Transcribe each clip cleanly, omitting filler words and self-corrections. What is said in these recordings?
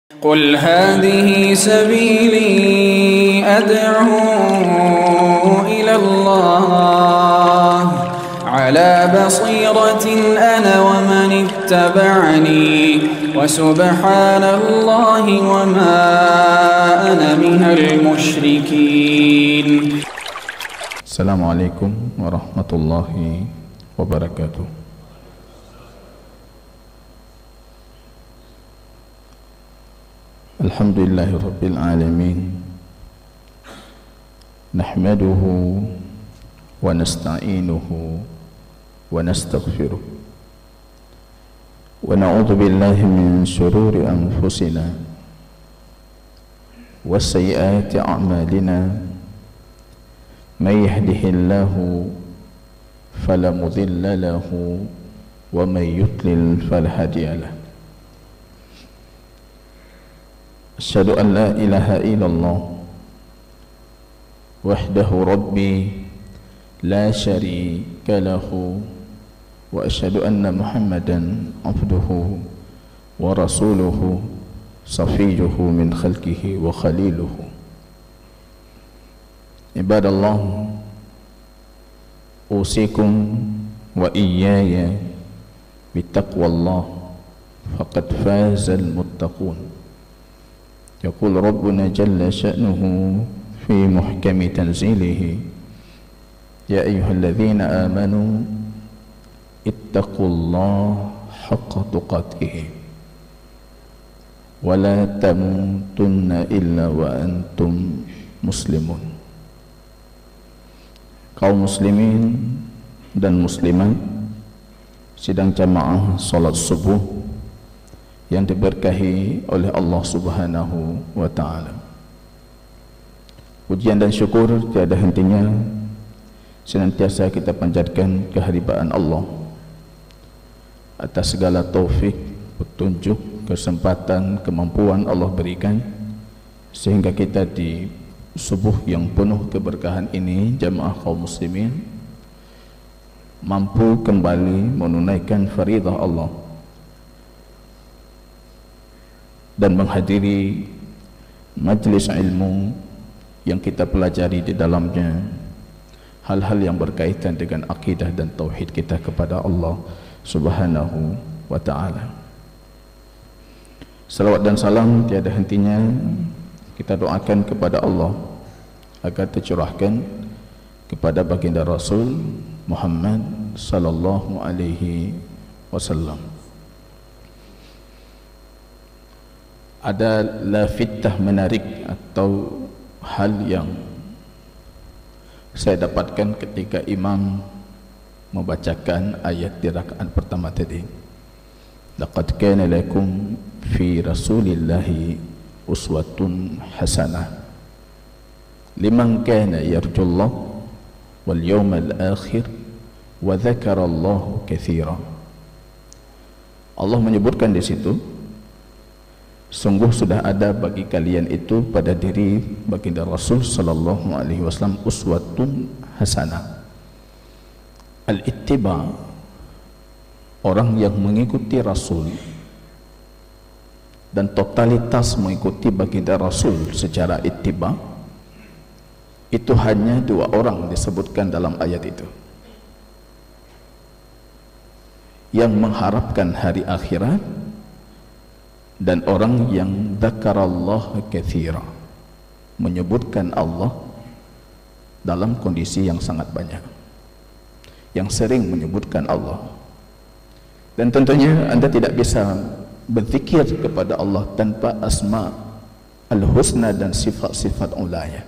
قل هذه سبيلي أدعو إلى الله على بصيرة أنا ومن اتبعني وسبحان الله وما أنا من المشركين. السلام عليكم ورحمة الله وبركاته. Alhamdulillahi Rabbil Alamin, nahmaduhu wa nasta'inuhu wa nastaghfiruh wa na'udhu billahi min syururi anfusina wa sayyiati a'malina. Man yahdihillahu fala mudilla lahu wa man yudlil fala hadiya lahu. Asyhadu an la ilaha illallah wahdahu rabbi la syarika lahu wa asyhadu anna Muhammadan abduhu wa rasuluhu safiyyuhu min khalqihi wa khaliluhu. Ibadallah, usikum wa iyaya bittaqwallah faqad fazal muttaqun. Yaqul Rabbuna jalla sya'nuhu fi muhkami tanzilihi, ya ayyuhalladzina amanu ittaqullaha haqqa tuqatih wa la tamutunna illa wa antum muslimun. Kaum muslimin dan muslimat sidang jamaah salat subuh yang diberkahi oleh Allah Subhanahu wa ta'ala. Pujian dan syukur tiada hentinya senantiasa kita panjatkan kehadiran Allah atas segala taufik, petunjuk, kesempatan, kemampuan Allah berikan sehingga kita di subuh yang penuh keberkahan ini, jamaah kaum muslimin, mampu kembali menunaikan faridah Allah dan menghadiri majlis ilmu yang kita pelajari di dalamnya hal-hal yang berkaitan dengan akidah dan tauhid kita kepada Allah Subhanahu wa ta'ala. Salawat dan salam tiada hentinya kita doakan kepada Allah agar tercurahkan kepada baginda Rasul Muhammad sallallahu alaihi wasallam. Ada lafitah menarik atau hal yang saya dapatkan ketika imam membacakan ayat di rakaat pertama tadi. Laqad kana lakum fi rasulillahi uswatun hasanah liman kana yarjullah wal yawmal akhir wa dzakarallaha katsira. Allah menyebutkan di situ, sungguh sudah ada bagi kalian itu pada diri baginda Rasul sallallahu alaihi wasallam uswatun hasanah. Al-ittiba, orang yang mengikuti Rasul dan totalitas mengikuti baginda Rasul secara ittiba, itu hanya dua orang disebutkan dalam ayat itu, yang mengharapkan hari akhirat dan orang yang dzakarallaha katsira, menyebutkan Allah dalam kondisi yang sangat banyak, yang sering menyebutkan Allah. Dan tentunya Anda tidak bisa berzikir kepada Allah tanpa asma al-husna dan sifat-sifat ulaya.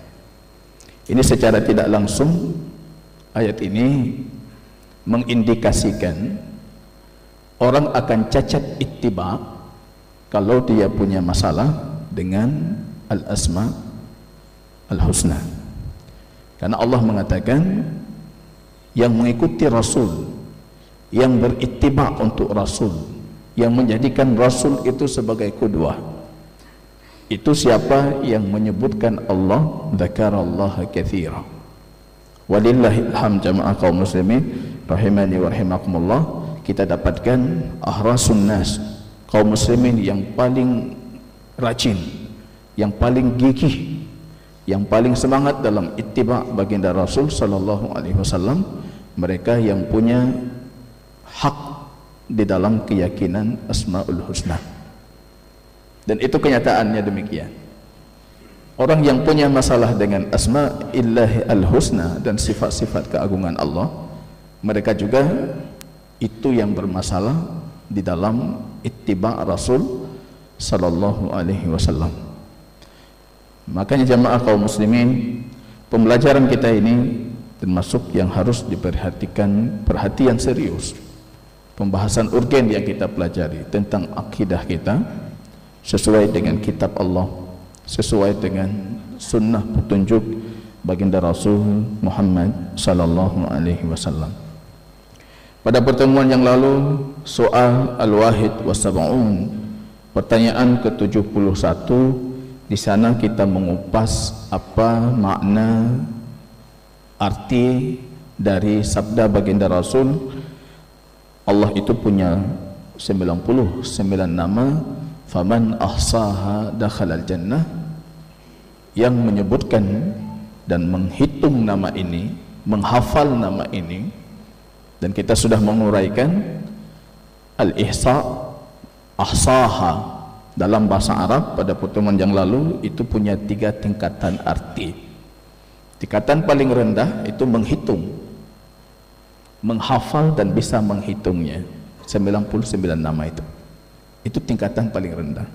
Ini secara tidak langsung ayat ini mengindikasikan orang akan cacat ittiba kalau dia punya masalah dengan al-asma al-husna. Karena Allah mengatakan yang mengikuti Rasul, yang berittiba untuk Rasul, yang menjadikan Rasul itu sebagai qudwah, itu siapa yang menyebutkan Allah, dzakarallaha katsira. Walillahil hamd, jamaah kaum muslimin rahimani wa rahimakumullah. Kita dapatkan ahrasun nas, kaum muslimin yang paling rajin, yang paling gigih, yang paling semangat dalam ittiba baginda Rasul sallallahu alaihi wasallam, mereka yang punya hak di dalam keyakinan Asmaul Husna. Dan itu kenyataannya demikian. Orang yang punya masalah dengan Asma'illahi al-Husna dan sifat-sifat keagungan Allah, mereka juga itu yang bermasalah di dalam ittiba Rasul sallallahu alaihi wasallam. Makanya jamaah kaum muslimin, pembelajaran kita ini termasuk yang harus diperhatikan perhatian serius. Pembahasan urgen yang kita pelajari tentang akidah kita sesuai dengan kitab Allah, sesuai dengan sunnah petunjuk baginda Rasul Muhammad sallallahu alaihi wasallam. Pada pertemuan yang lalu, soal al-wahid wa sab'un, pertanyaan ke-71, di sana kita mengupas apa makna arti dari sabda baginda Rasul. Allah itu punya 99 nama, faman ahsaha dakhalal jannah, yang menyebutkan dan menghitung nama ini, menghafal nama ini. Dan kita sudah menguraikan al-ihsa, ahsaha dalam bahasa Arab pada pertemuan yang lalu itu punya 3 tingkatan arti. Tingkatan paling rendah itu menghitung, menghafal dan bisa menghitungnya, 99 nama itu tingkatan paling rendah.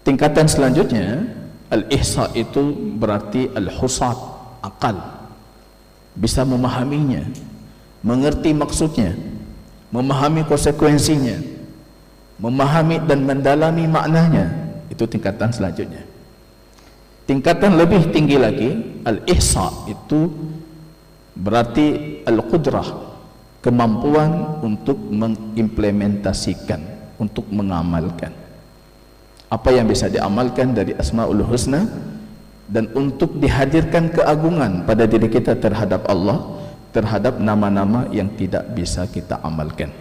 Tingkatan selanjutnya al-ihsa itu berarti al-husat, akal, bisa memahaminya, mengerti maksudnya, memahami konsekuensinya, memahami dan mendalami maknanya. Itu tingkatan selanjutnya. Tingkatan lebih tinggi lagi al-ihsa itu berarti al-qudrah, kemampuan untuk mengimplementasikan, untuk mengamalkan apa yang bisa diamalkan dari Asmaul Husna, dan untuk dihadirkan keagungan pada diri kita terhadap Allah, terhadap nama-nama yang tidak bisa kita amalkan.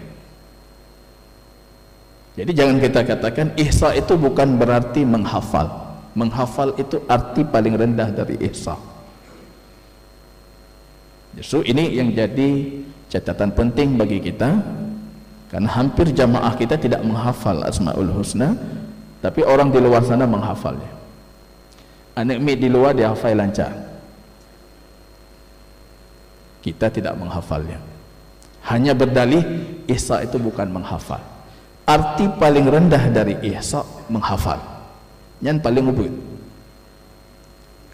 Jadi jangan kita katakan ihsa itu bukan berarti menghafal. Menghafal itu arti paling rendah dari ihsa. Justru ini yang jadi catatan penting bagi kita, karena hampir jamaah kita tidak menghafal Asmaul Husna, tapi orang di luar sana menghafalnya. Anak mi di luar dia hafal lancar, kita tidak menghafalnya. Hanya berdalih ihsa itu bukan menghafal. Arti paling rendah dari ihsa menghafal, yang paling ubud.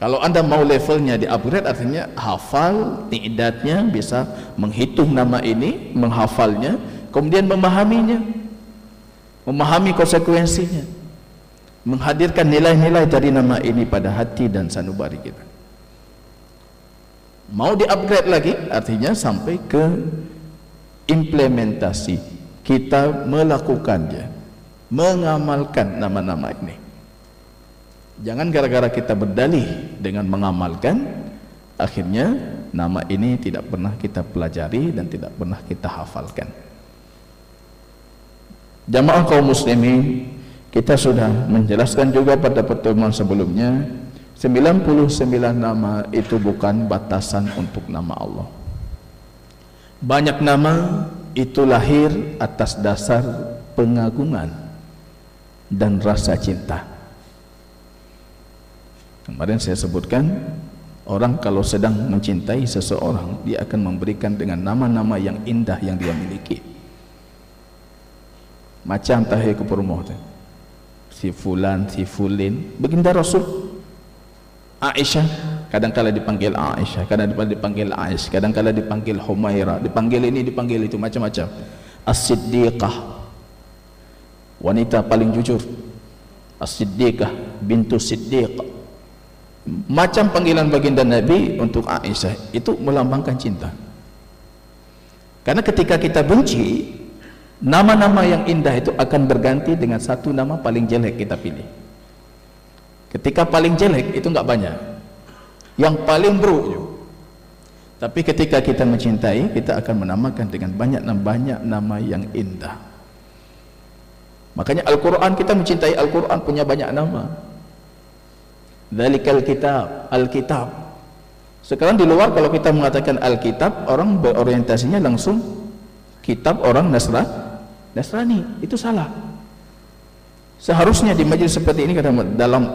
Kalau anda mau levelnya di upgrade, artinya hafal, ti'datnya, bisa menghitung nama ini, menghafalnya, kemudian memahaminya, memahami konsekuensinya, menghadirkan nilai-nilai dari nama ini pada hati dan sanubari kita. Mau di upgrade lagi, artinya sampai ke implementasi, kita melakukannya, mengamalkan nama-nama ini. Jangan gara-gara kita berdalih dengan mengamalkan, akhirnya nama ini tidak pernah kita pelajari dan tidak pernah kita hafalkan. Jamaah kaum muslimin, kita sudah menjelaskan juga pada pertemuan sebelumnya, 99 nama itu bukan batasan untuk nama Allah. Banyak nama itu lahir atas dasar pengagungan dan rasa cinta. Kemarin saya sebutkan, orang kalau sedang mencintai seseorang, dia akan memberikan dengan nama-nama yang indah yang dia miliki. Macam tahir keperumuh, si fulan, si fulin, baginda Rasul. Aisyah kadang-kala dipanggil Aisyah, kadang-kala dipanggil Aish, kadang-kala dipanggil Humairah, dipanggil ini, dipanggil itu, macam-macam. As-Siddiqah, wanita paling jujur. As-Siddiqah bintu Siddiq. Macam panggilan baginda Nabi untuk Aisyah itu melambangkan cinta. Karena ketika kita benci, nama-nama yang indah itu akan berganti dengan satu nama paling jelek kita pilih. Ketika paling jelek itu enggak banyak, yang paling buruk. Tapi ketika kita mencintai, kita akan menamakan dengan banyak nama yang indah. Makanya Al-Quran, kita mencintai Al-Quran punya banyak nama. Dzalikal kitab, Al-Kitab. Sekarang di luar kalau kita mengatakan Al-Kitab, orang berorientasinya langsung kitab orang Nasrani. Itu salah. Seharusnya di majelis seperti ini kata dalam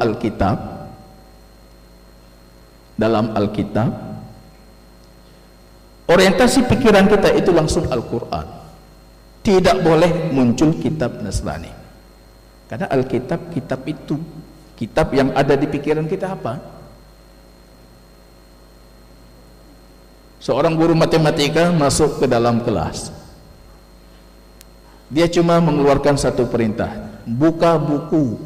Alkitab, orientasi pikiran kita itu langsung Al-Quran. Tidak boleh muncul kitab Nasrani. Karena Alkitab, kitab itu, kitab yang ada di pikiran kita apa? Seorang guru matematika masuk ke dalam kelas. Dia cuma mengeluarkan satu perintah, buka buku.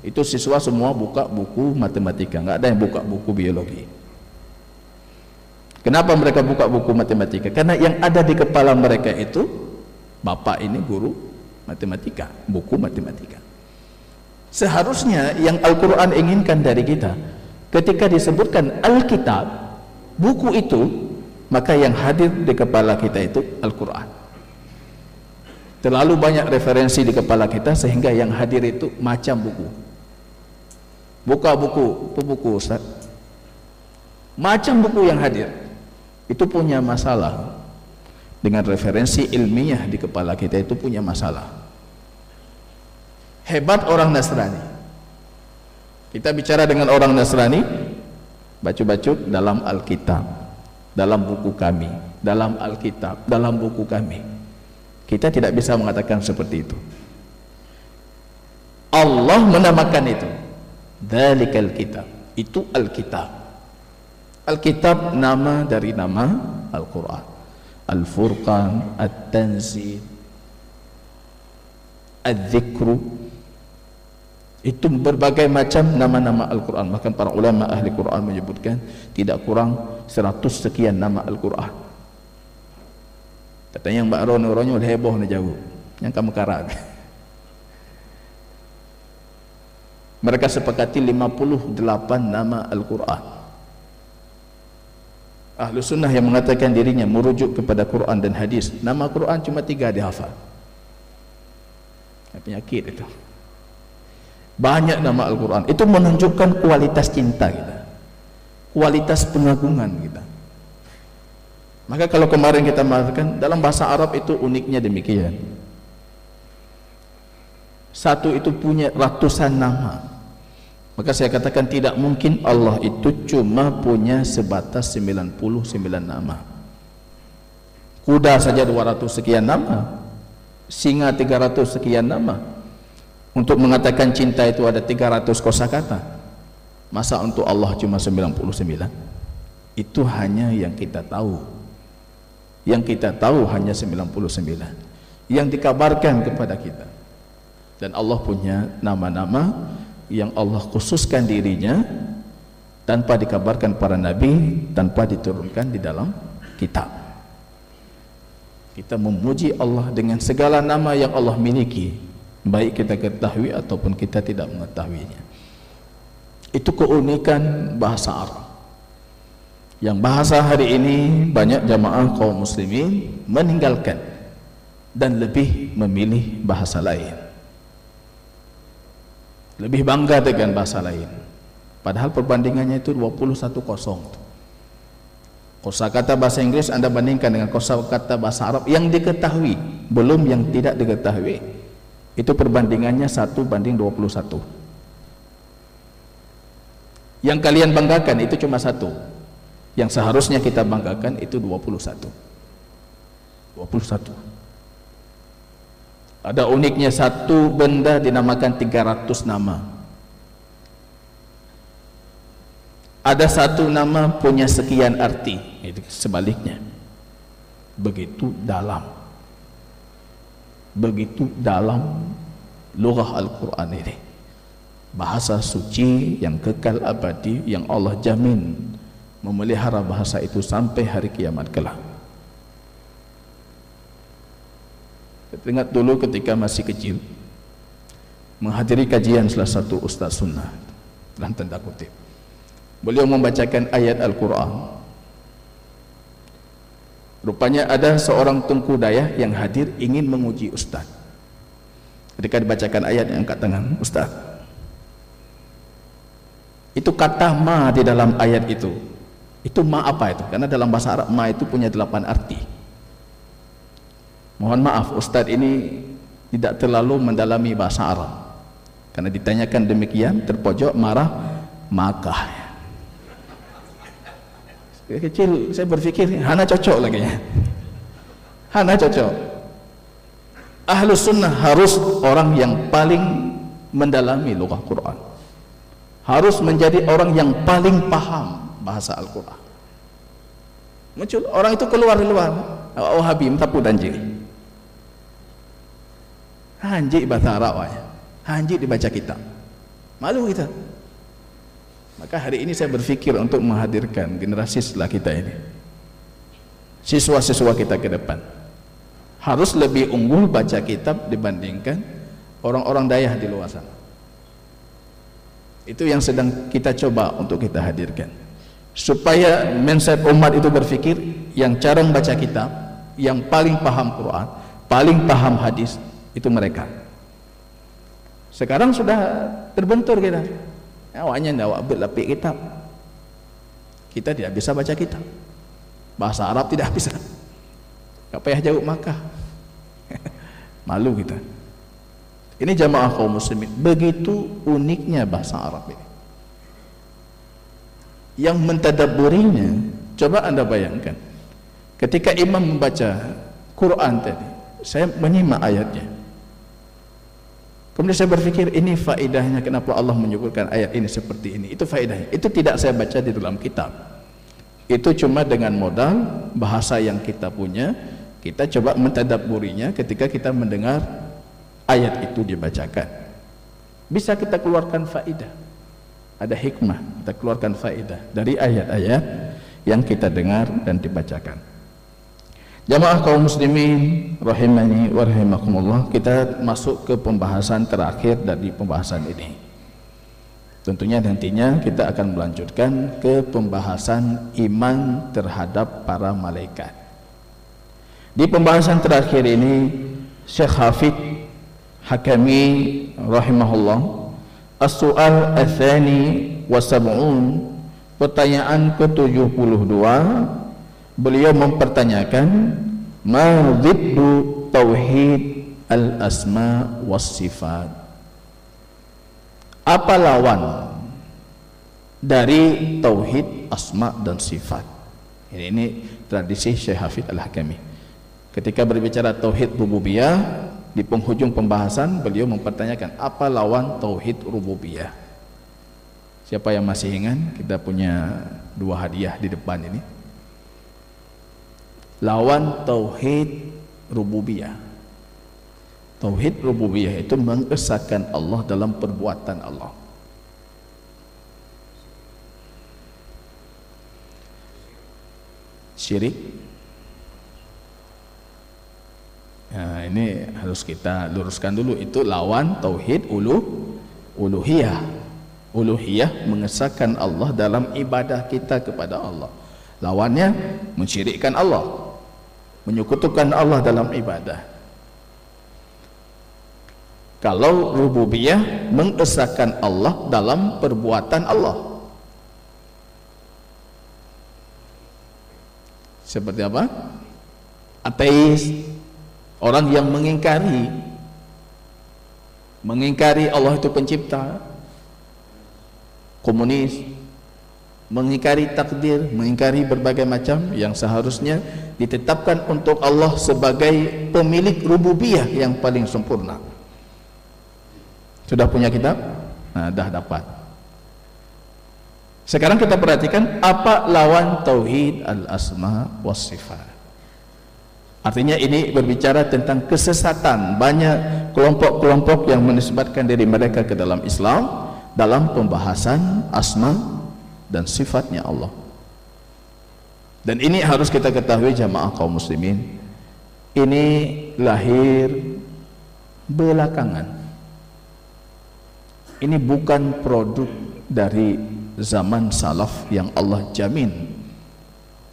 Itu siswa semua buka buku matematika, nggak ada yang buka buku biologi. Kenapa mereka buka buku matematika? Karena yang ada di kepala mereka itu, bapak ini guru matematika, buku matematika. Seharusnya yang Al-Quran inginkan dari kita, ketika disebutkan Alkitab, buku itu, maka yang hadir di kepala kita itu Al-Quran. Terlalu banyak referensi di kepala kita sehingga yang hadir itu macam buku. Buka buku, itu buku Ustaz. Macam buku yang hadir. Itu punya masalah. Dengan referensi ilmiah di kepala kita itu punya masalah. Hebat orang Nasrani. Kita bicara dengan orang Nasrani, baca-baca dalam Alkitab, dalam buku kami, dalam Alkitab, dalam buku kami. Kita tidak bisa mengatakan seperti itu. Allah menamakan itu Dzalikal kitab, itu Alkitab. Alkitab nama dari nama Al-Quran. Al-Furqan, At-Tanzil, Al-Dzikru, itu berbagai macam nama-nama Al-Quran. Bahkan para ulama ahli Quran menyebutkan tidak kurang 100 sekian nama Al-Quran. Katanya yang Mbak Ron heboh na jauh, yang kamu karak. Mereka sepakati 58 nama Al-Quran. Ahlu sunnah yang mengatakan dirinya merujuk kepada Quran dan hadis, nama Quran cuma 3 dihafal. Penyakit itu. Banyak nama Al-Quran. Itu menunjukkan kualitas cinta kita, kualitas pengagungan kita. Maka kalau kemarin kita mengatakan dalam bahasa Arab itu uniknya demikian, satu itu punya ratusan nama. Maka saya katakan tidak mungkin Allah itu cuma punya sebatas 99 nama. Kuda saja 200 sekian nama, singa 300 sekian nama. Untuk mengatakan cinta itu ada 300 kosakata. Masa untuk Allah cuma 99? Itu hanya yang kita tahu. Yang kita tahu hanya 99 yang dikabarkan kepada kita. Dan Allah punya nama-nama yang Allah khususkan dirinya tanpa dikabarkan para nabi, tanpa diturunkan di dalam kitab. Kita memuji Allah dengan segala nama yang Allah miliki, baik kita ketahui ataupun kita tidak mengetahuinya. Itu keunikan bahasa Arab. Yang bahasa hari ini banyak jamaah kaum muslimin meninggalkan dan lebih memilih bahasa lain. Lebih bangga dengan bahasa lain. Padahal perbandingannya itu 21-0. Kosakata bahasa Inggris Anda bandingkan dengan kosakata bahasa Arab yang diketahui, belum yang tidak diketahui. Itu perbandingannya 1:21. Yang kalian banggakan itu cuma 1. Yang seharusnya kita banggakan itu 21. Ada uniknya, satu benda dinamakan 300 nama. Ada satu nama punya sekian arti, itu sebaliknya. Begitu dalam lughah Al-Quran ini, bahasa suci yang kekal abadi, yang Allah jamin memelihara bahasa itu sampai hari kiamat kelak. Ingat dulu ketika masih kecil, menghadiri kajian salah satu ustaz sunnah, dalam tanda kutip, beliau membacakan ayat Al-Quran. Rupanya ada seorang tengku dayah yang hadir ingin menguji ustaz. Ketika dibacakan ayat yang angkat tangan, Ustaz. Itu kata ma di dalam ayat itu. Itu ma apa itu? Karena dalam bahasa Arab ma itu punya 8 arti. Mohon maaf, Ustaz ini tidak terlalu mendalami bahasa Arab. Karena ditanyakan demikian, terpojok marah, maka. Kecil saya berpikir hana cocok lagi ya. Hana cocok. Ahlus sunnah harus orang yang paling mendalami lughah Quran, harus menjadi orang yang paling paham bahasa Al-Quran. Muncul orang itu keluar Wahabi tapu danji hanji bahasa Arab ya. Hanji dibaca kitab, malu kita. Maka hari ini saya berpikir untuk menghadirkan generasi setelah kita ini, siswa-siswa kita ke depan harus lebih unggul baca kitab dibandingkan orang-orang dayah di luar sana. Itu yang sedang kita coba untuk kita hadirkan, supaya mindset umat itu berpikir yang cara membaca kitab, yang paling paham Quran, paling paham hadis itu mereka. Sekarang sudah terbentur kita. Awaknya ndak awak berlapik kitab. Kita tidak bisa baca kitab. Bahasa Arab tidak bisa. Tak payah jauh Makkah. Malu kita. Ini jamaah kaum muslimin, begitu uniknya bahasa Arab ini. Yang mentadabburinya, coba Anda bayangkan. Ketika imam membaca Quran tadi, saya menyimak ayatnya. Kemudian saya berpikir, ini faedahnya kenapa Allah menyebutkan ayat ini seperti ini. Itu faedahnya. Itu tidak saya baca di dalam kitab. Itu cuma dengan modal bahasa yang kita punya, kita coba mentadabburinya ketika kita mendengar ayat itu dibacakan. Bisa kita keluarkan faedah. Ada hikmah, kita keluarkan faedah dari ayat-ayat yang kita dengar dan dibacakan. Jamaah kaum muslimin rahimani wa rahimakumullah, kita masuk ke pembahasan terakhir dari pembahasan ini. Tentunya nantinya kita akan melanjutkan ke pembahasan iman terhadap para malaikat. Di pembahasan terakhir ini Syekh Hafidz Hakami rahimahullah, as-su'al ats-tsani wa sab'un, pertanyaan ke-72, beliau mempertanyakan ma dhiddu tauhid al-asma was sifat. Apa lawan dari tauhid asma dan sifat? Ini tradisi Syekh Hafidz Al-Hakami. Ketika berbicara tauhid rububiyah, di penghujung pembahasan beliau mempertanyakan apa lawan tauhid rububiyah. Siapa yang masih ingat? Kita punya 2 hadiah di depan ini. Lawan tauhid rububiyah. Tauhid rububiyah itu mengesahkan Allah dalam perbuatan Allah. Syirik. Nah, ini harus kita luruskan dulu. Itu lawan tauhid uluhiyah. Uluhiyah mengesahkan Allah dalam ibadah kita kepada Allah. Lawannya mensyirikkan Allah, menyekutukan Allah dalam ibadah. Kalau rububiyah mengesahkan Allah dalam perbuatan Allah. Seperti apa? Ateis, orang yang mengingkari Allah itu pencipta. Komunis, mengingkari takdir, mengingkari berbagai macam yang seharusnya ditetapkan untuk Allah sebagai pemilik rububiyah yang paling sempurna. Sudah punya kitab? Nah, dah dapat. Sekarang kita perhatikan apa lawan tauhid al-asma was sifat. Artinya ini berbicara tentang kesesatan. Banyak kelompok-kelompok yang menisbatkan diri mereka ke dalam Islam dalam pembahasan asma dan sifatnya Allah. Dan ini harus kita ketahui jamaah kaum muslimin, ini lahir belakangan. Ini bukan produk dari zaman salaf yang Allah jamin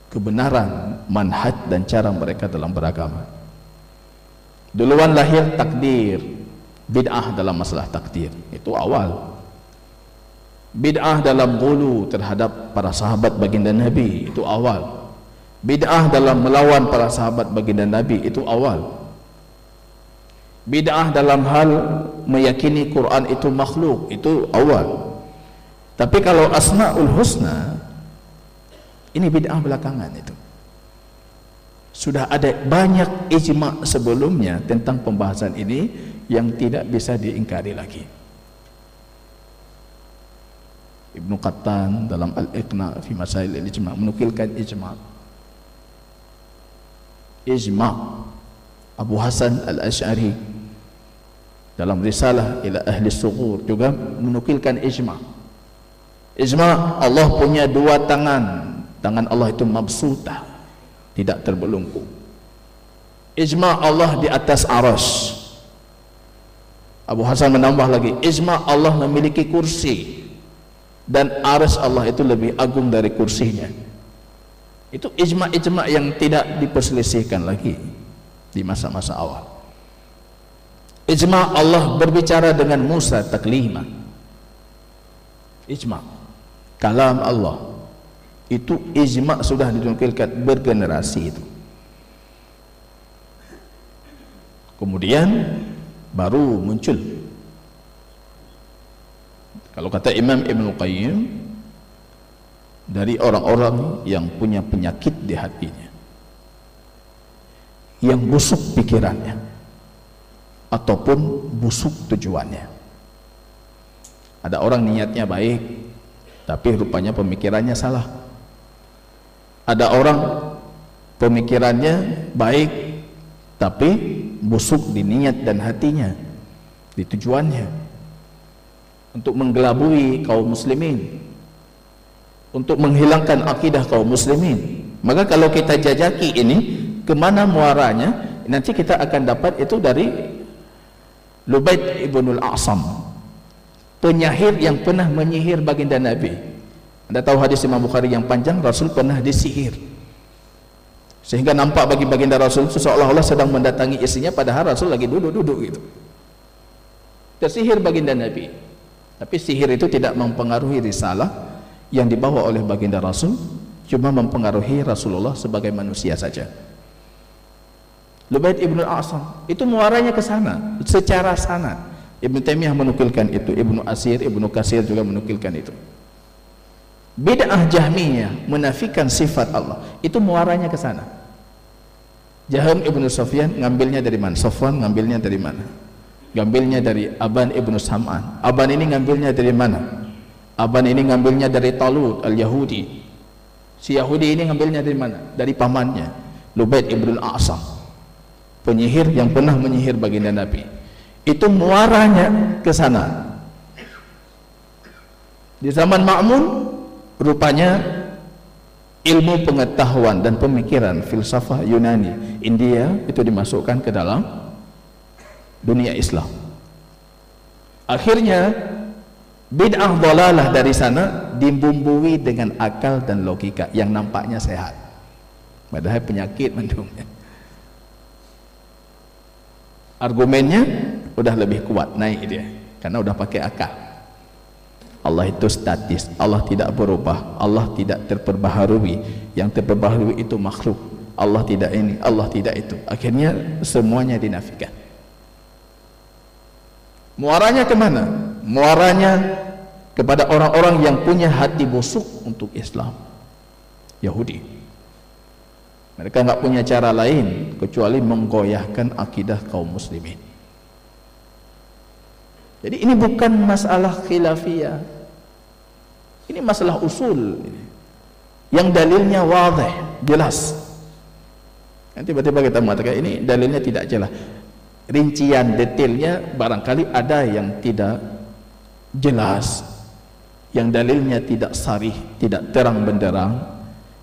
kebenaran manhaj dan cara mereka dalam beragama. Duluan lahir takdir, bid'ah dalam masalah takdir, itu awal. Bid'ah dalam ghulu terhadap para sahabat baginda Nabi, itu awal. Bid'ah dalam melawan para sahabat baginda Nabi, itu awal. Bid'ah dalam hal meyakini Quran itu makhluk, itu awal. Tapi kalau Asmaul Husna, ini bid'ah belakangan itu. Sudah ada banyak ijma' sebelumnya tentang pembahasan ini yang tidak bisa diingkari lagi. Ibnu Qattan dalam Al-Iqna fi Masail al-Ijma' menukilkan ijma'. Abu Hasan Al-Asy'ari dalam risalah ila ahli sughur juga menukilkan ijma'. Allah punya dua tangan. Tangan Allah itu mabsutah, tidak terbelenggu. Ijma' Allah di atas arasy. Abu Hasan menambah lagi, ijma' Allah memiliki kursi dan arasy Allah itu lebih agung dari kursinya. Itu ijma' yang tidak diperselisihkan lagi di masa-masa awal. Ijma' Allah berbicara dengan Musa taklima. Ijma' kalam Allah itu ijma' sudah dinukilkan bergenerasi itu. Kemudian baru muncul, kalau kata Imam Ibnu Qayyim, dari orang-orang yang punya penyakit di hatinya, yang busuk pikirannya ataupun busuk tujuannya. Ada orang niatnya baik tapi rupanya pemikirannya salah. Ada orang pemikirannya baik tapi busuk di niat dan hatinya, di tujuannya, untuk menggelabui kaum muslimin, untuk menghilangkan akidah kaum muslimin. Maka kalau kita jajaki ini kemana muaranya, nanti kita akan dapat itu dari Lubaid ibnul A'sam, penyihir yang pernah menyihir baginda Nabi. Anda tahu hadis Imam Bukhari yang panjang, Rasul pernah disihir sehingga nampak bagi baginda Rasul seolah-olah sedang mendatangi istrinya, padahal Rasul lagi duduk-duduk gitu. Tersihir baginda Nabi. Tapi sihir itu tidak mempengaruhi risalah yang dibawa oleh baginda Rasul, cuma mempengaruhi Rasulullah sebagai manusia saja. Lubaid ibn al-A'sam itu muaranya ke sana secara sanad. Ibnu Taimiyah menukilkan itu, Ibnu Asir, Ibnu Katsir juga menukilkan itu. Bid'ah Jahmiyah menafikan sifat Allah, itu muaranya ke sana. Jaham ibnu Sufyan ngambilnya dari mana? Safwan ngambilnya dari mana? Ngambilnya dari Aban ibnu Sam'an. Aban ini ngambilnya dari mana? Aban ini ngambilnya dari Talut al-Yahudi. Si Yahudi ini ngambilnya dari mana? Dari pamannya, Lubaid ibn al-A'sam, penyihir yang pernah menyihir baginda Nabi. Itu muaranya ke sana. Di zaman Ma'mun rupanya ilmu pengetahuan dan pemikiran filsafah Yunani India itu dimasukkan ke dalam dunia Islam. Akhirnya bid'ah dhalalah dari sana dibumbui dengan akal dan logika yang nampaknya sehat, padahal penyakit mendungnya. Argumennya udah lebih kuat, naik dia karena udah pakai akal. Allah itu statis, Allah tidak berubah, Allah tidak terperbaharui, yang terperbaharui itu makhluk. Allah tidak ini, Allah tidak itu. Akhirnya semuanya dinafikan. Muaranya kemana? Muaranya kepada orang-orang yang punya hati busuk untuk Islam, Yahudi. Mereka nggak punya cara lain kecuali menggoyahkan akidah kaum muslimin. Jadi ini bukan masalah khilafiyah, ini masalah usul yang dalilnya wadih, jelas. Nanti tiba-tiba kita mengatakan ini dalilnya tidak jelas, rincian detailnya barangkali ada yang tidak jelas, yang dalilnya tidak sarih, tidak terang benderang.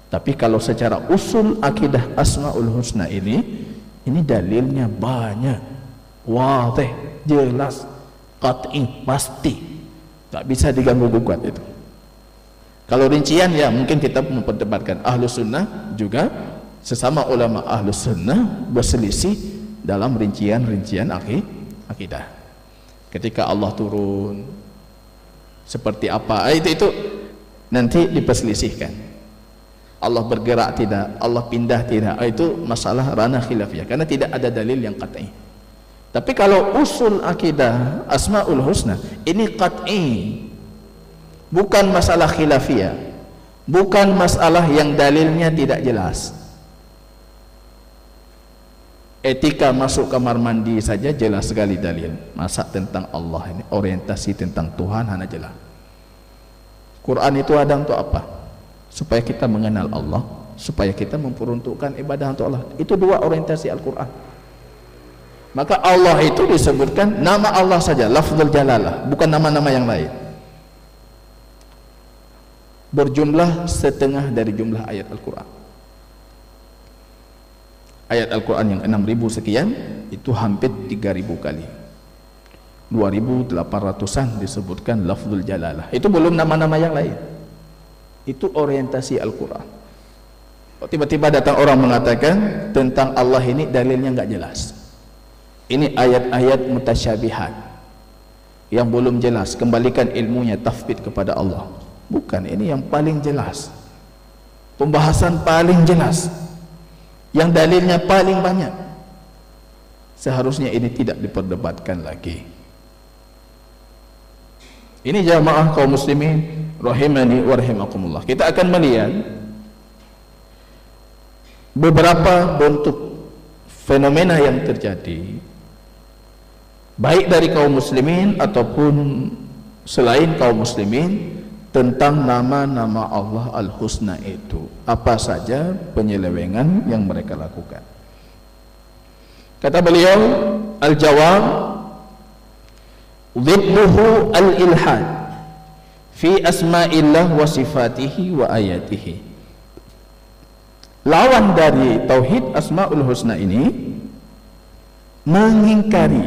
Tapi kalau secara usul akidah Asmaul Husna ini dalilnya banyak, wadih, jelas, qat'i, pasti, tak bisa diganggu gugat itu. Kalau rincian ya mungkin kita memperdebatkan. Ahlus Sunnah juga sesama ulama Ahlus Sunnah berselisih dalam rincian-rincian akidah. ketika Allah turun seperti apa, itu nanti diperselisihkan. Allah bergerak tidak, Allah pindah tidak, itu masalah ranah khilafiyah karena tidak ada dalil yang qat'i. Tapi kalau usul akidah Asmaul Husna ini qat'i, bukan masalah khilafiyah, bukan masalah yang dalilnya tidak jelas. Etika masuk kamar mandi saja jelas sekali dalil. Masa tentang Allah ini, orientasi tentang Tuhan hanya jelas. Quran itu ada untuk apa? Supaya kita mengenal Allah, supaya kita memperuntukkan ibadah untuk Allah. Itu dua orientasi Al-Quran. Maka Allah itu disebutkan nama Allah saja, lafzul jalalah, bukan nama-nama yang lain. Berjumlah setengah dari jumlah ayat Al-Quran. Ayat Al-Quran yang 6.000 sekian itu hampir 3.000 kali, 2.800-an disebutkan lafzul jalalah. Itu belum nama-nama yang lain. Itu orientasi Al-Quran. Tiba-tiba datang orang mengatakan tentang Allah ini dalilnya enggak jelas. Ini ayat-ayat mutasyabihat yang belum jelas, kembalikan ilmunya, tafwid kepada Allah. Bukan, ini yang paling jelas, pembahasan paling jelas, yang dalilnya paling banyak. Seharusnya ini tidak diperdebatkan lagi. Ini jamaah kaum muslimin rahimani wa rahimakumullah. Kita akan melihat beberapa bentuk fenomena yang terjadi baik dari kaum muslimin ataupun selain kaum muslimin tentang nama-nama Allah Al-Husna itu. Apa saja penyelewengan yang mereka lakukan. Kata beliau, al-jawab dhidduhu al-ilhad fi asma'illah wa sifatihi wa ayatihi. Lawan dari tauhid Asmaul Husna ini mengingkari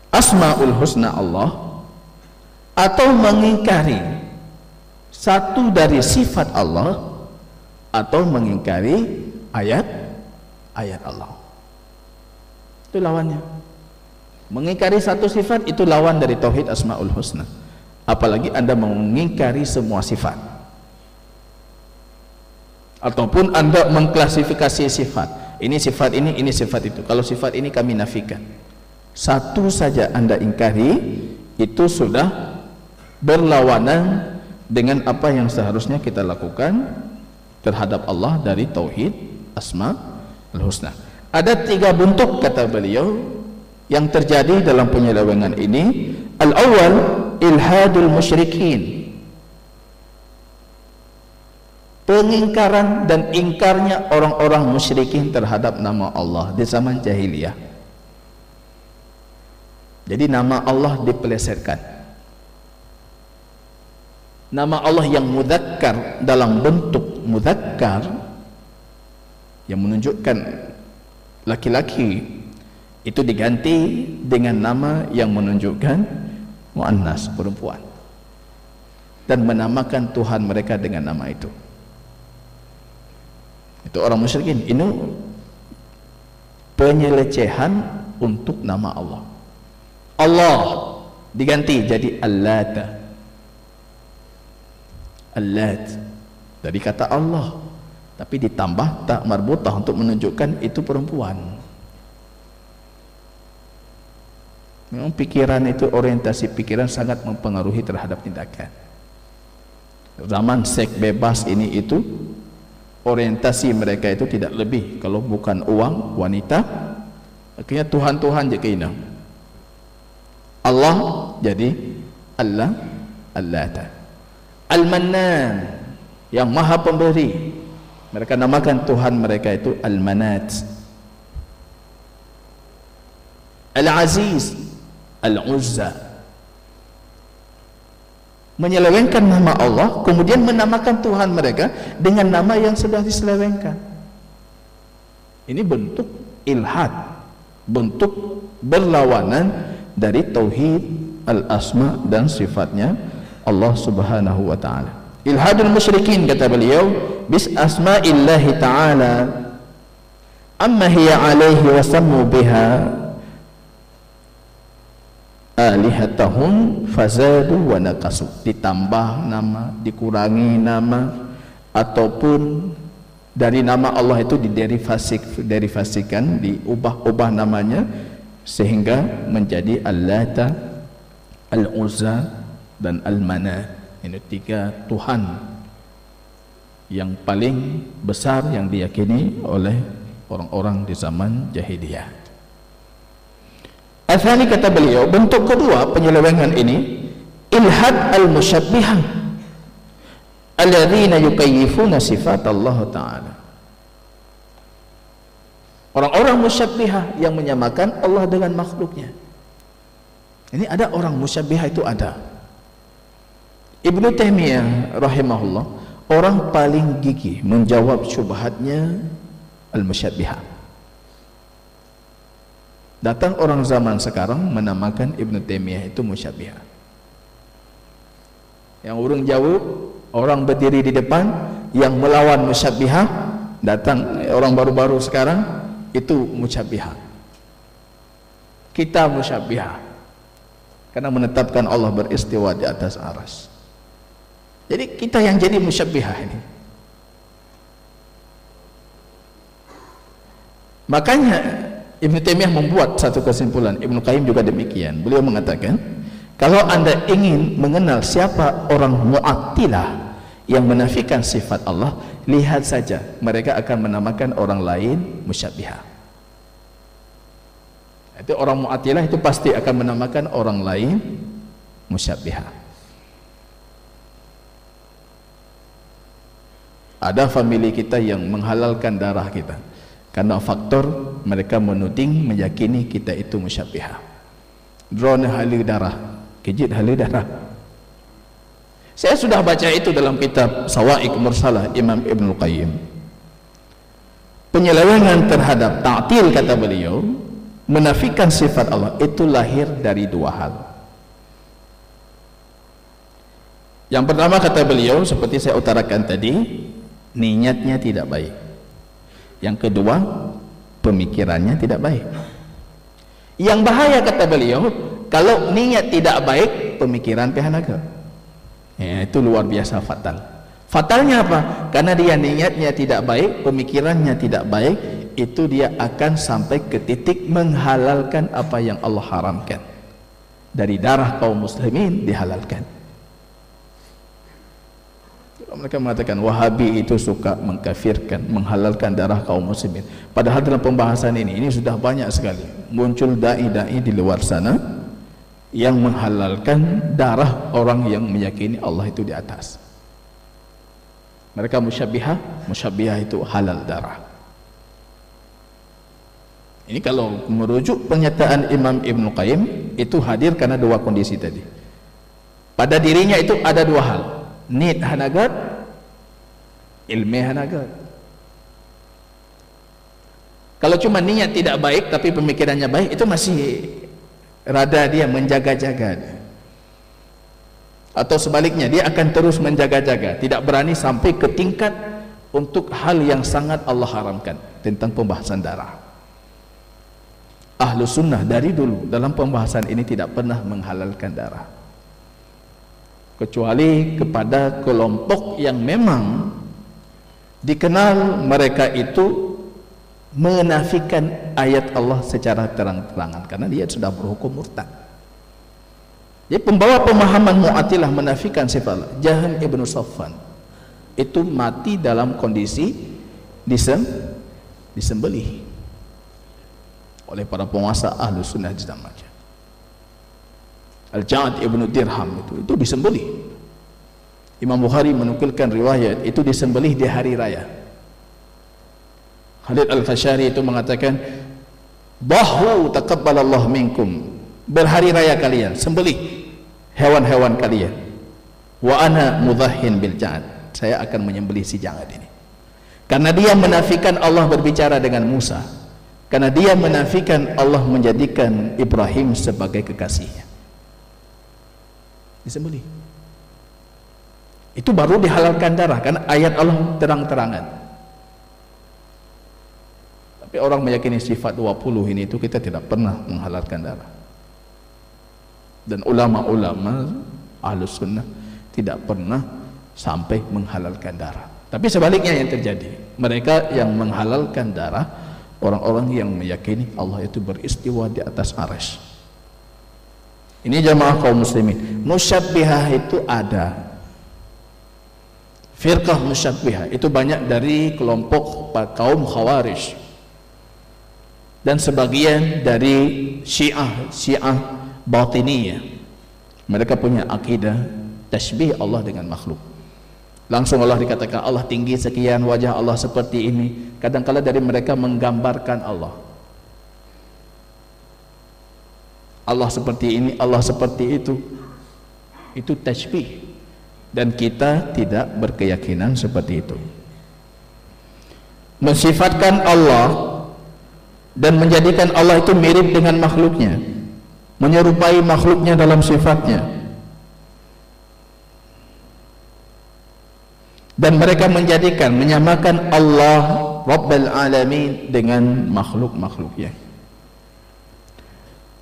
Asmaul Husna Allah atau mengingkari satu dari sifat Allah atau mengingkari ayat Allah. Itu lawannya. Mengingkari satu sifat itu lawan dari tauhid Asmaul Husna. Apalagi Anda mengingkari semua sifat, ataupun Anda mengklasifikasi sifat. Ini sifat ini sifat itu. Kalau sifat ini kami nafikan. Satu saja Anda ingkari, itu sudah berlawanan dengan apa yang seharusnya kita lakukan terhadap Allah dari tauhid Asmaul Husna. Ada 3 bentuk kata beliau yang terjadi dalam penyelewengan ini. Al-awwal ilhadul musyrikin, pengingkaran dan ingkarnya orang-orang musyrikin terhadap nama Allah di zaman jahiliyah. Jadi nama Allah dipelesetkan. Nama Allah yang mudzakkar dalam bentuk mudzakkar yang menunjukkan laki-laki itu diganti dengan nama yang menunjukkan muannas, perempuan, dan menamakan Tuhan mereka dengan nama itu. Itu orang musyrikin. Ini penyelecehan untuk nama Allah. Allah diganti jadi Al-Lat. Al-Lat dari kata Allah, tapi ditambah tak marbutah untuk menunjukkan itu perempuan. Memang pikiran itu, orientasi pikiran sangat mempengaruhi terhadap tindakan. Zaman seks bebas ini itu, orientasi mereka itu tidak lebih kalau bukan uang, wanita, akhirnya Tuhan-Tuhan je keinam. Allah jadi Allah, Al-Lat. Al-Mannan, yang maha pemberi, mereka namakan Tuhan mereka itu Al-Manat. Al-Aziz, Al-Uzza. Menyelewengkan nama Allah, kemudian menamakan Tuhan mereka dengan nama yang sudah diselewengkan. Ini bentuk ilhad, bentuk berlawanan dari tauhid al-asma dan sifatnya Allah subhanahu wa ta'ala. Ilhadul musyrikin kata beliau bis asma'illahi ta'ala amma hiya alaihi wa sammu biha alihatahum fazadu wa naqasu, ditambah nama, dikurangi nama, ataupun dari nama Allah itu diderivasikan, diubah-ubah namanya sehingga menjadi Al-Lata, Al-Uzza dan Al-Manat. Ini 3 Tuhan yang paling besar yang diyakini oleh orang-orang di zaman jahiliyah. Athani, kata beliau, bentuk kedua penyelewengan ini ilhad al-musyabbihah alladzina yukayyifuna sifat Allah Ta'ala. Orang-orang musyabbihah yang menyamakan Allah dengan makhluknya. Ini ada orang musyabbihah, itu ada. Ibnu Taimiyah rahimahullah orang paling gigih menjawab syubhatnya al-musyabbihah. Datang orang zaman sekarang menamakan Ibnu Taimiyah itu musyabbihah. Yang orang jawab, orang berdiri di depan yang melawan musyabbihah, datang orang baru-baru sekarang itu musyabbihah. Kita musyabbihah karena menetapkan Allah beristiwa di atas aras. Jadi kita yang jadi musyabbihah ini. Makanya Ibnu Taimiyah membuat satu kesimpulan, Ibnu Qayyim juga demikian. Beliau mengatakan, kalau Anda ingin mengenal siapa orang Mu'attilah yang menafikan sifat Allah, lihat saja mereka akan menamakan orang lain musyabbihah. Itu orang Mu'attilah itu pasti akan menamakan orang lain musyabbihah. Ada famili kita yang menghalalkan darah kita karena faktor mereka menuding, meyakini kita itu musyabbihah. Drone halil darah, kejit halil darah. Saya sudah baca itu dalam kitab Sawa'iq Mursalah Imam Ibnu Qayyim. Penyelewengan terhadap ta'til, kata beliau, menafikan sifat Allah, itu lahir dari 2 hal. Yang pertama, kata beliau, seperti saya utarakan tadi, niatnya tidak baik. Yang kedua, pemikirannya tidak baik. Yang bahaya, kata beliau, kalau niat tidak baik, pemikiran pihanaga, ya, itu luar biasa fatal. Fatalnya apa? Karena dia niatnya tidak baik, pemikirannya tidak baik, itu dia akan sampai ke titik menghalalkan apa yang Allah haramkan. Dari darah kaum muslimin dihalalkan. Mereka mengatakan Wahabi itu suka mengkafirkan, menghalalkan darah kaum muslimin. Padahal dalam pembahasan ini sudah banyak sekali muncul dai-dai di luar sana yang menghalalkan darah orang yang meyakini Allah itu di atas. Mereka musyabbihah, musyabbihah itu halal darah. Ini kalau merujuk pernyataan Imam Ibnu Qayyim, itu hadir karena 2 kondisi tadi. Pada dirinya itu ada 2 hal. Nid hanagat, ilmi hanagat. Kalau cuma niat tidak baik tapi pemikirannya baik, itu masih rada dia menjaga-jaga. Atau sebaliknya, dia akan terus menjaga-jaga, tidak berani sampai ke tingkat untuk hal yang sangat Allah haramkan tentang pembahasan darah. Ahlu sunnah dari dulu dalam pembahasan ini tidak pernah menghalalkan darah, kecuali kepada kelompok yang memang dikenal mereka itu menafikan ayat Allah secara terang-terangan karena dia sudah berhukum murtad. Jadi pembawa pemahaman Mu'attilah menafikan sifat Allah, Jaham ibnu Safwan, itu mati dalam kondisi disembelih oleh para penguasa ahlu sunnah di zamannya. Al-Ja'ad ibnu Dirham itu disembelih. Imam Bukhari menukilkan riwayat itu disembelih di hari raya. Khalid Al-Khashari itu mengatakan, "Bahu taqabbalallahu minkum." Berhari raya kalian, sembelih hewan-hewan kalian. Wa ana mudhahhin bil Ja'ad. Saya akan menyembelih si Ja'ad ini. Karena dia menafikan Allah berbicara dengan Musa. Karena dia menafikan Allah menjadikan Ibrahim sebagai kekasihnya. Disembelih. Itu baru dihalalkan darah karena ayat Allah terang-terangan. Tapi orang meyakini sifat 20 ini itu kita tidak pernah menghalalkan darah. Dan ulama-ulama Ahlus Sunnah tidak pernah sampai menghalalkan darah. Tapi sebaliknya yang terjadi, mereka yang menghalalkan darah orang-orang yang meyakini Allah itu beristiwa di atas arsy. Ini jamaah kaum muslimin, musyabbihah itu ada. Firqah musyabbihah itu banyak dari kelompok kaum Khawarij dan sebagian dari Syiah Batiniyah. Mereka punya akidah tasbih Allah dengan makhluk. Langsung Allah dikatakan Allah tinggi sekian, wajah Allah seperti ini. Kadang-kala dari mereka menggambarkan Allah. Allah seperti ini, Allah seperti itu. Itu tasbih. Dan kita tidak berkeyakinan seperti itu. Mensifatkan Allah dan menjadikan Allah itu mirip dengan makhluknya, menyerupai makhluknya dalam sifatnya. Dan mereka menyamakan Allah Rabbul Alamin dengan makhluk-makhluknya.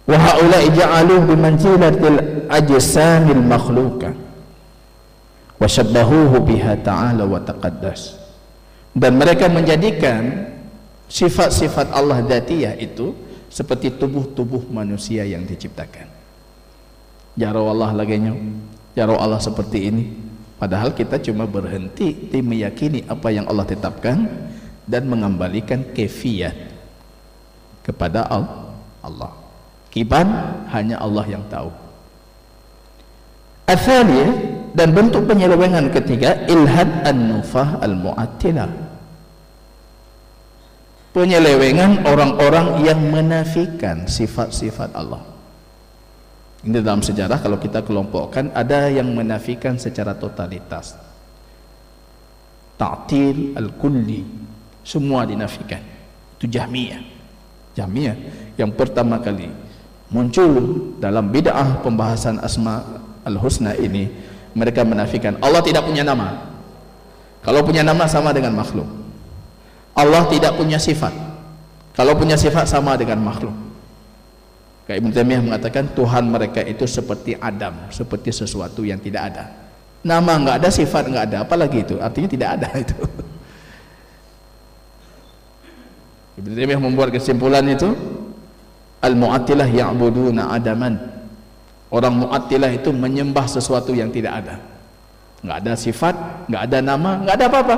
Wa haula'i ja'aluhu bimanzilatil ajsamil makhluqah wa syabbahuhu biha ta'ala wa taqaddas. Dan mereka menjadikan sifat-sifat Allah dzatiyah itu seperti tubuh-tubuh manusia yang diciptakan. Jaro Allah laganya, jaro Allah seperti ini. Padahal kita cuma berhenti di meyakini apa yang Allah tetapkan dan mengembalikan kefiyat kepada Allah. Kiban hanya Allah yang tahu. Atsaliyah, dan bentuk penyelewengan ketiga, ilhad an-nufah al-mu'attilah. Penyelewengan orang-orang yang menafikan sifat-sifat Allah. Ini dalam sejarah kalau kita kelompokkan, ada yang menafikan secara totalitas, ta'til al-kulli, semua dinafikan. Itu Jahmiyah yang pertama kali muncul dalam bid'ah pembahasan asma al-husna ini. Mereka menafikan Allah tidak punya nama. Kalau punya nama sama dengan makhluk. Allah tidak punya sifat. Kalau punya sifat sama dengan makhluk. Kayak Ibnu Taimiyah mengatakan Tuhan mereka itu seperti Adam, seperti sesuatu yang tidak ada. Nama enggak ada, sifat enggak ada, apalagi itu? Artinya tidak ada itu. Ibnu Taimiyah membuat kesimpulan itu, al-mu'attilah ya'buduna adaman. Orang mu'attilah itu menyembah sesuatu yang tidak ada. Enggak ada sifat, enggak ada nama, enggak ada apa-apa.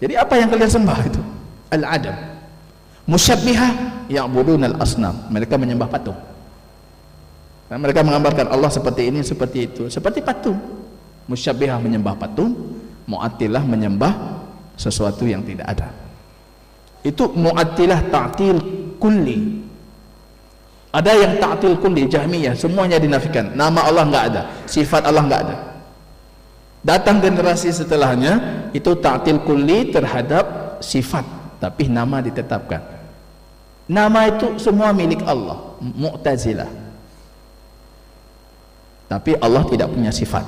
Jadi apa yang kalian sembah itu? Al-adam. Musyabbihah ya'buduna al-asnam, mereka menyembah patung. Dan mereka menggambarkan Allah seperti ini, seperti itu, seperti patung. Musyabbihah menyembah patung, mu'attilah menyembah sesuatu yang tidak ada. Itu mu'attilah ta'til kulli. Ada yang ta'til kulli, Jahmiyah, semuanya dinafikan. Nama Allah enggak ada, sifat Allah enggak ada. Datang generasi setelahnya itu ta'til kulli terhadap sifat, tapi nama ditetapkan. Nama itu semua milik Allah, Mu'tazilah. Tapi Allah tidak punya sifat.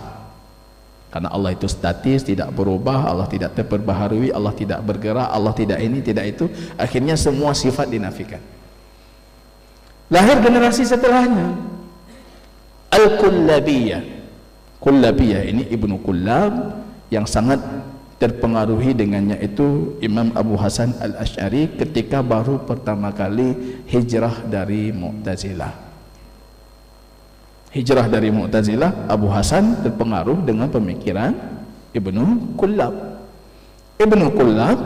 Karena Allah itu statis, tidak berubah, Allah tidak terperbaharui, Allah tidak bergerak, Allah tidak ini, tidak itu. Akhirnya semua sifat dinafikan. Lahir generasi setelahnya, Al-Kullabiyah. Kullabiyah ini Ibnu Kullab yang sangat terpengaruhi dengannya itu Imam Abu Hasan Al-Asy'ari ketika baru pertama kali hijrah dari Mu'tazilah. Hijrah dari Mu'tazilah, Abu Hasan terpengaruh dengan pemikiran Ibnu Kullab. Ibnu Kullab,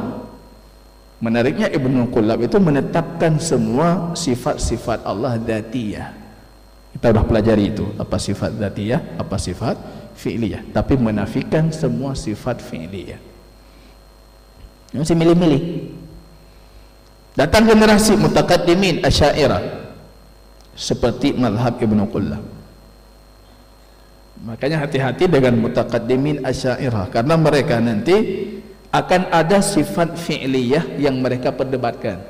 menariknya Ibnu Kullab itu menetapkan semua sifat-sifat Allah dzatiyah. Kita sudah pelajari itu, apa sifat dzatiyah, apa sifat fi'liyah, tapi menafikan semua sifat fi'liyah. Masih milih-milih. Datang generasi mutaqaddimin Asy'ariyah seperti mazhab Ibnu Kullab. Makanya hati-hati dengan mutaqaddimin Asy'ariyah, karena mereka nanti akan ada sifat fi'liyah yang mereka perdebatkan.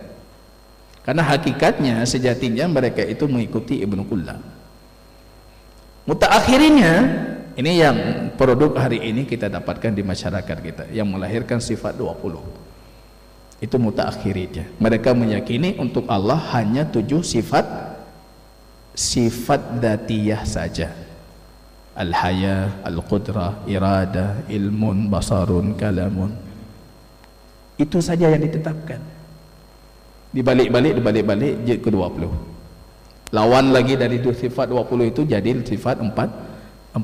Karena hakikatnya sejatinya mereka itu mengikuti Ibnu Kullab. Mutaakhirinnya ini yang produk hari ini kita dapatkan di masyarakat kita, yang melahirkan sifat 20. Itu mutaakhirinnya. Mereka meyakini untuk Allah hanya 7 sifat sifat dzatiyah saja. Al-haya, al-qudrah, iradah, ilmun, basarun, kalamun. Itu saja yang ditetapkan. Dibalik-balik jid ke-20. Lawan lagi dari itu sifat 20 itu jadi sifat 40.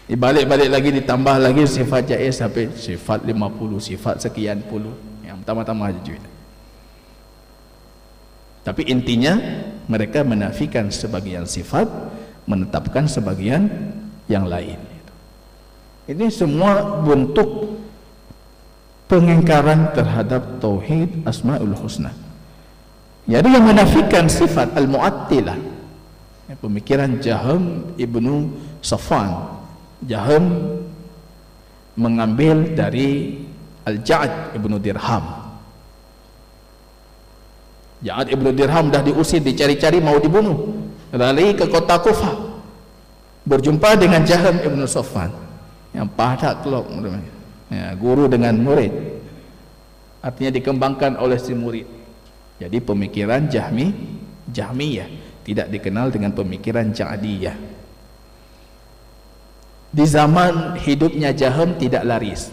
Dibalik-balik lagi ditambah lagi sifat jaiz sampai sifat 50, sifat sekian puluh. Yang pertama-tama aja. Tapi intinya mereka menafikan sebagian sifat, menetapkan sebagian yang lain. Ini semua bentuk pengingkaran terhadap tauhid asmaul husna. Jadi yang menafikan sifat al-mu'attilah, pemikiran Jahm ibnu Safwan. Jahm mengambil dari Al-Ja'ad ibnu Dirham. Ja'ad ibnu Dirham dah diusir, dicari-cari, mau dibunuh. Lari ke kota Kufah, berjumpa dengan Jahm ibnu Safwan yang padak kelok, ya, guru dengan murid, artinya dikembangkan oleh si murid. Jadi pemikiran Jahmiyah tidak dikenal dengan pemikiran Ja'diyah. Di zaman hidupnya Jahm tidak laris,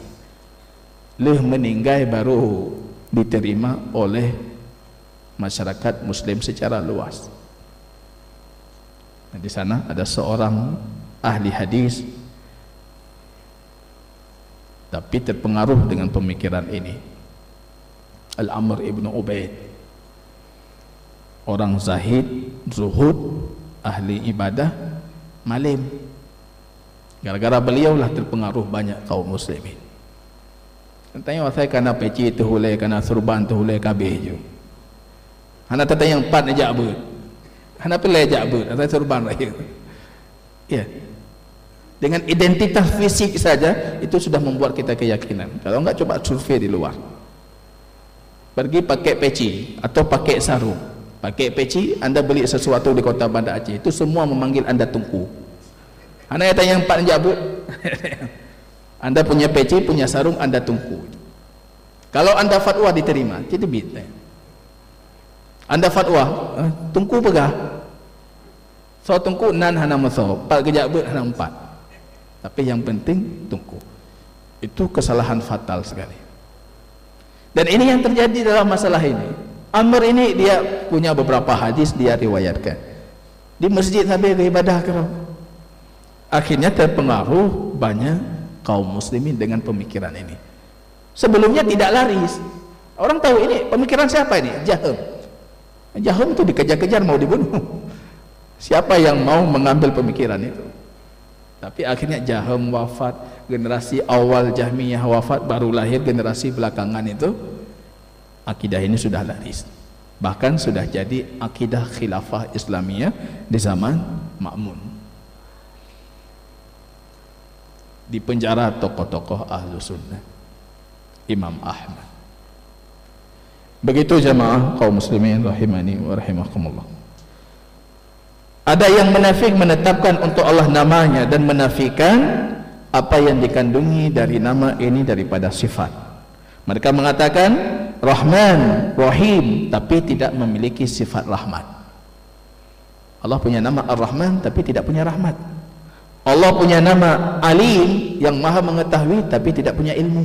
meninggal baru diterima oleh masyarakat Muslim secara luas. Di sana ada seorang ahli hadis tapi terpengaruh dengan pemikiran ini, Al-Amr ibnu Ubaid, orang zahid, zuhud, ahli ibadah, malim. Gara-gara beliaulah terpengaruh banyak kaum muslimin. Tanya saya kana peci tu hulai, kana surban tu hulai kabeh je. Hana tanya yang empat aja abut. Hana pelai aja abut, saya surban lagi. Ya. Dengan identitas fisik saja itu sudah membuat kita keyakinan. Kalau enggak coba survei di luar. Pergi pakai peci atau pakai sarung. Pakai peci, Anda beli sesuatu di kota Banda Aceh, itu semua memanggil Anda Tunku. Anda tanya yang empat jabut. Anda punya peci, punya sarung, Anda Tunku. Kalau Anda fatwa diterima, jadi bit. Anda fatwa, Tunku pegah. So Tunku nan hana maso, pak kejabut hana empat. Tapi yang penting Tunku. Itu kesalahan fatal sekali. Dan ini yang terjadi dalam masalah ini. Amr ini dia punya beberapa hadis dia riwayatkan. Di masjid sampai beribadah kerana akhirnya terpengaruh banyak kaum muslimin dengan pemikiran ini. Sebelumnya tidak laris. Orang tahu ini pemikiran siapa ini? Jahm. Jahm itu dikejar-kejar mau dibunuh. Siapa yang mau mengambil pemikiran itu? Tapi akhirnya Jahm wafat, generasi awal Jahmiyah wafat, baru lahir generasi belakangan itu. Akidah ini sudah laris, bahkan sudah jadi akidah khilafah Islamiyah di zaman Ma'mun. Di penjara tokoh-tokoh ahlu sunnah, Imam Ahmad. Begitu jamaah kaum muslimin rahimani wa rahimakumullah. Ada yang munafik menetapkan untuk Allah namanya dan menafikan apa yang dikandungi dari nama ini daripada sifat. Mereka mengatakan Rahman, Rahim, tapi tidak memiliki sifat rahmat. Allah punya nama Ar-Rahman tapi tidak punya rahmat. Allah punya nama Alim, yang maha mengetahui tapi tidak punya ilmu.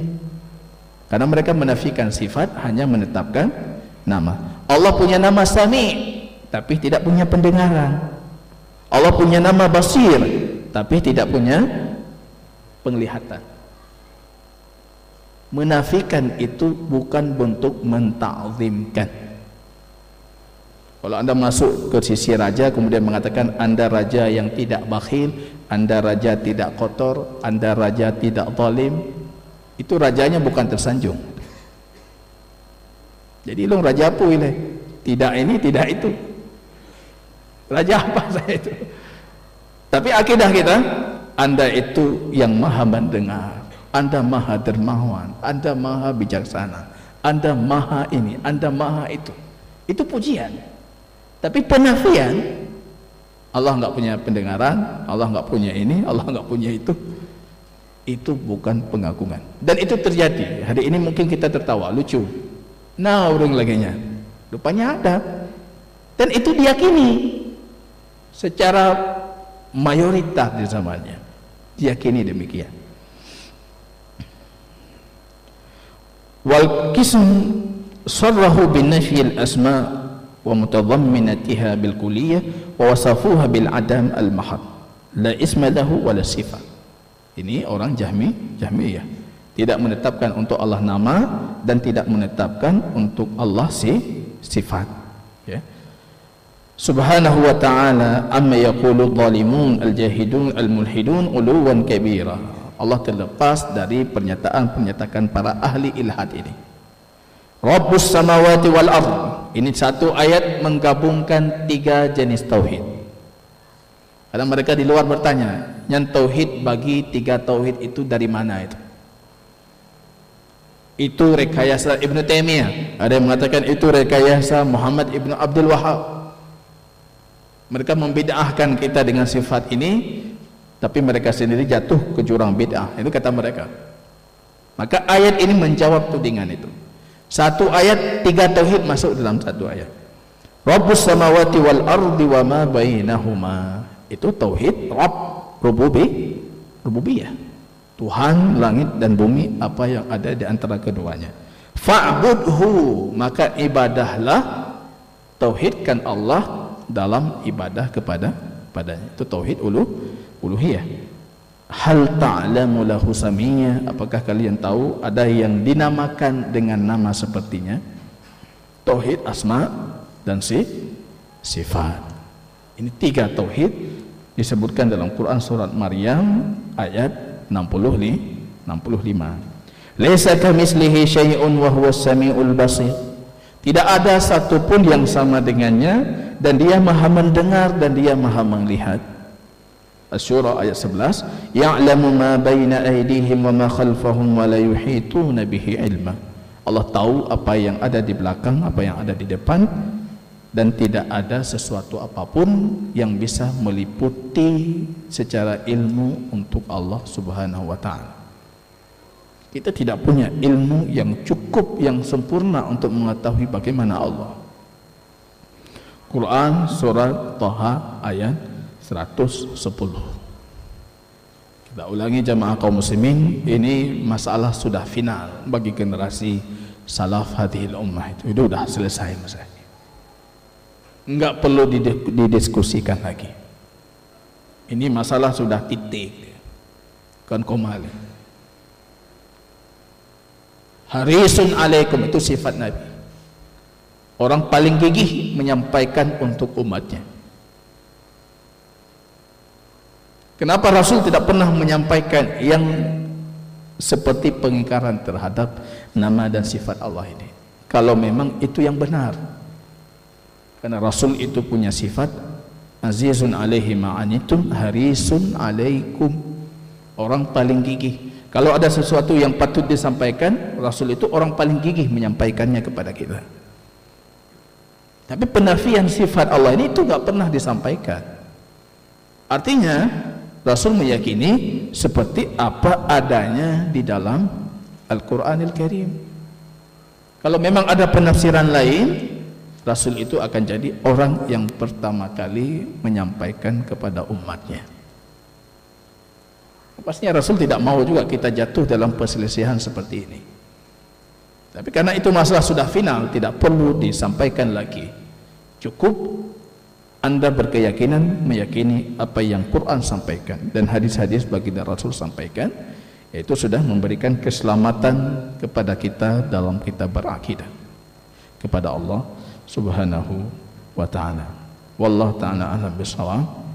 Karena mereka menafikan sifat, hanya menetapkan nama. Allah punya nama Sami, tapi tidak punya pendengaran. Allah punya nama Basir, tapi tidak punya penglihatan. Menafikan itu bukan bentuk menta'zimkan. Kalau Anda masuk ke sisi raja kemudian mengatakan Anda raja yang tidak bakhil, Anda raja tidak kotor, Anda raja tidak zalim, itu rajanya bukan tersanjung. Jadi lu raja apa ini? Tidak ini, tidak itu. Raja apa saya itu? Tapi akidah kita, Anda itu yang maha mendengar, Anda maha dermawan, Anda maha bijaksana, Anda maha ini, Anda maha itu. Itu pujian. Tapi penafian, Allah enggak punya pendengaran, Allah enggak punya ini, Allah enggak punya itu bukan pengagungan. Dan itu terjadi. Hari ini mungkin kita tertawa, lucu. Nah, orang laginya. Rupanya ada. Dan itu diyakini secara mayoritas di zamannya, diyakini demikian. Wal qism sarrahu bin nafyi al asma wa mutadamminatiha bil kulliyah wa wasafuha bil adam al mahad la isma lahu wa la sifat. Ini orang Jahmiyah tidak menetapkan untuk Allah nama dan tidak menetapkan untuk Allah sifat, ya. Subhanahu wa ta'ala amma yaqulu dhalimun al-jahidun al-mulhidun uluwan kabira. Allah terlepas dari pernyataan para ahli ilhad ini. Rabbus samawati wal ard. Ini satu ayat menggabungkan 3 jenis tauhid. Kadang mereka di luar bertanya, yang tauhid bagi 3 tauhid itu dari mana itu? Itu rekayasa Ibnu Taimiyah. Ada yang mengatakan itu rekayasa Muhammad Ibnu Abdul Wahab. Mereka membid'ahkan kita dengan sifat ini, tapi mereka sendiri jatuh ke jurang bid'ah. Itu kata mereka. Maka ayat ini menjawab tudingan itu. Satu ayat 3 tauhid masuk dalam satu ayat. Rabbus samawati wal ardi wa ma bainahuma. Itu tauhid Rabb, rububiyah. Tuhan langit dan bumi, apa yang ada di antara keduanya. Fa'budhu, maka ibadahlah, tauhidkan Allah dalam ibadah kepadanya. Itu tauhid uluhiyah. Hal ta'lamu lahu samiyya, apakah kalian tahu ada yang dinamakan dengan nama sepertinya? Tauhid asma dan sifat. Ini 3 tauhid disebutkan dalam Quran surat Maryam ayat 65. Laisa kamitslihi syai'un wa huwas samiul basir. Tidak ada satupun yang sama dengannya, dan dia maha mendengar dan dia maha melihat. Asy-Syura ayat 11, ya'lamu ma baina aydihim wa ma khalfahum wa la yuhituna bihi ilma. Allah tahu apa yang ada di belakang, apa yang ada di depan, dan tidak ada sesuatu apapun yang bisa meliputi secara ilmu untuk Allah Subhanahu wa taala. Kita tidak punya ilmu yang cukup, yang sempurna untuk mengetahui bagaimana Allah. Quran surat Thaha ayat 110. Kita ulangi jamaah kaum muslimin, ini masalah sudah final bagi generasi salaf hadhil ummah. Itu sudah selesai masalah ini. Enggak perlu didiskusikan lagi. Ini masalah sudah titik. Kan komali. Harisun alaikum, itu sifat Nabi. Orang paling gigih menyampaikan untuk umatnya. Kenapa Rasul tidak pernah menyampaikan yang seperti pengingkaran terhadap nama dan sifat Allah ini? Kalau memang itu yang benar. Karena Rasul itu punya sifat azizun alaihi ma'anitum harisun alaikum. Orang paling gigih. Kalau ada sesuatu yang patut disampaikan, Rasul itu orang paling gigih menyampaikannya kepada kita. Tapi penafian sifat Allah ini itu nggak pernah disampaikan. Artinya Rasul meyakini seperti apa adanya di dalam Al-Quranil Karim. Kalau memang ada penafsiran lain, Rasul itu akan jadi orang yang pertama kali menyampaikan kepada umatnya. Pastinya Rasul tidak mau juga kita jatuh dalam perselisihan seperti ini. Tapi karena itu masalah sudah final, tidak perlu disampaikan lagi. Cukup Anda berkeyakinan meyakini apa yang Quran sampaikan dan hadis-hadis baginda Rasul sampaikan, yaitu sudah memberikan keselamatan kepada kita dalam kita berakidah kepada Allah Subhanahu wa ta'ala. Wallahu ta'ala a'lam bishawab.